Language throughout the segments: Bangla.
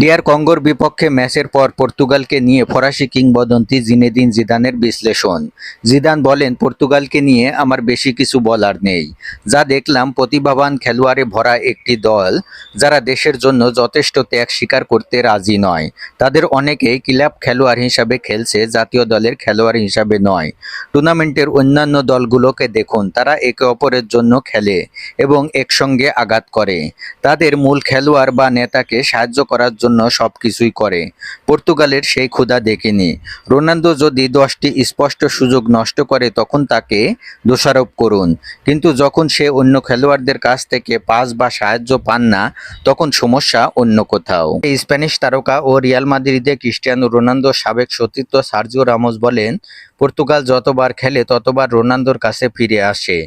ডিআর কঙ্গোর বিপক্ষে ম্যাচের পর পর্তুগালকে নিয়ে ফরাসি কিংবদন্তি জিনেদিন জিদানের বিশ্লেষণ। জিদান বলেন, পর্তুগালকে নিয়ে আমার বেশি কিছু বলার নেই। যা দেখলাম প্রতিভাবান খেলোয়াড়ে ভরা একটি দল, যারা দেশের জন্য যথেষ্ট ত্যাগ স্বীকার করতে রাজি নয়। তাদের অনেকেই ক্লাব খেলোয়াড় হিসাবে খেলছে, জাতীয় দলের খেলোয়াড় হিসাবে নয়। টুর্নামেন্টের অন্যান্য দলগুলোকে দেখুন, তারা একে অপরের জন্য খেলে এবং একসঙ্গে আঘাত করে। তাদের মূল খেলোয়াড় বা নেতাকে সাহায্য করার জন্য সবকিছুই করে। পর্তুগালের সেই ক্ষুধা দেখিনি। রোনালদো যদি 10টি স্পষ্ট সুযোগ নষ্ট করে তখন তাকে দোষারোপ করুন, কিন্তু যখন সে অন্য খেলোয়াড়দের কাছ থেকে পাস বা সাহায্য পান না, তখন সমস্যা অন্য কোথাও। এই স্প্যানিশ তারকা ও রিয়াল মাদ্রিদে ক্রিস্টিয়ানো রোনালদোর সাবেক সতীর্থ সার্জিও রামোস বলেন, পর্তুগাল যতবার খেলে ততবার রোনালদোর কাছে ফিরে আসে।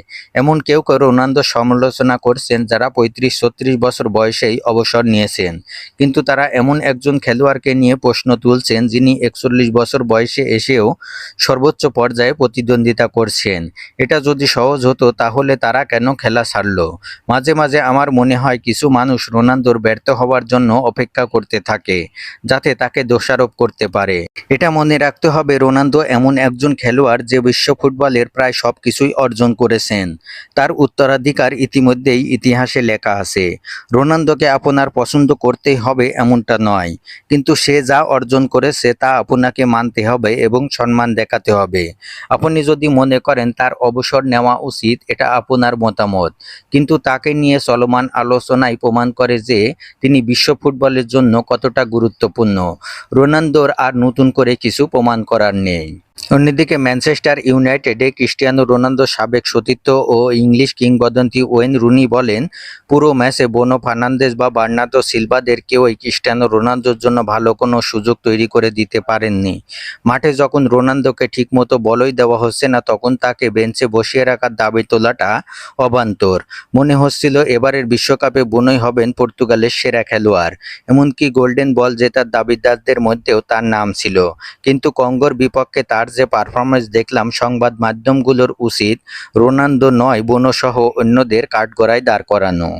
এমন কেউ কেউ রোনালদোর সমালোচনা করছেন যারা 35-36 বছর বয়সেই অবসর নিয়েছেন, কিন্তু তারা এমন একজন খেলোয়াড়কে নিয়ে প্রশ্ন তুলছেন যিনি 41 বছর বয়সে এসেও সর্বোচ্চ পর্যায়ে প্রতিদ্বন্দ্বিতা করছেন। এটা যদি সহজ হতো তাহলে তারা কেন খেলা ছাড়ল? মাঝে মাঝে আমার মনে হয় কিছু মানুষ রোনালদোর ব্যর্থ হওয়ার জন্য অপেক্ষা করতে থাকে, যাতে তাকে দোষারোপ করতে পারে। এটা মনে রাখতে হবে, রোনালদো এমন একজন খেলোয়াড় যে বিশ্ব ফুটবলের প্রায় সবকিছুই অর্জন করেছেন। তার উত্তরাধিকার ইতিমধ্যেই ইতিহাসে লেখা আছে। রোনালদোকে আপনার পছন্দ করতেই হবে এমনটা নয়, কিন্তু সে যা অর্জন করেছে তা আপনাকে মানতে হবে এবং সম্মান দেখাতে হবে। আপনি যদি মনে করেন তার অবসর নেওয়া উচিত, এটা আপনার মতামত, কিন্তু তাকে নিয়ে চলমান আলোচনায় প্রমাণ করে যে তিনি বিশ্ব ফুটবলের জন্য কতটা গুরুত্বপূর্ণ। রোনালদোর আর নতুন করে কিছু প্রমাণ করার নেই। অন্যদিকে ম্যানচেস্টার ইউনাইটেডে ক্রিস্টিয়ানো রোনালদোর সাবেক সতীর্থ ও ইংলিশ কিংবদন্তি ওয়েন রুনি বলেন, পুরো ম্যাচে ব্রুনো ফার্নান্দেজ বা বার্নার্দো সিলভাদের কেউই ক্রিস্টিয়ানো রোনালদোর জন্য ভালো কোনো সুযোগ তৈরি করে দিতে পারেননি। মাঠে যখন রোনালদোকে ঠিকমতো বলই দেওয়া হচ্ছে না, তখন তাকে বেঞ্চে বসিয়ে রাখার দাবি তোলাটা অবান্তর। মনে হচ্ছিল এবারের বিশ্বকাপে ব্রুনোই হবেন পর্তুগালের সেরা খেলোয়াড়। এমনকি গোল্ডেন বল জেতার দাবিদারদের মধ্যেও তার নাম ছিল। কিন্তু কঙ্গোর বিপক্ষে তার যে পারফরমেন্স দেখলাম, সংবাদ মাধ্যমগুলোর উচিত রোনালদো নয়, ব্রুনো সহ অন্যদের কাঠগড়ায় দাঁড় করানো।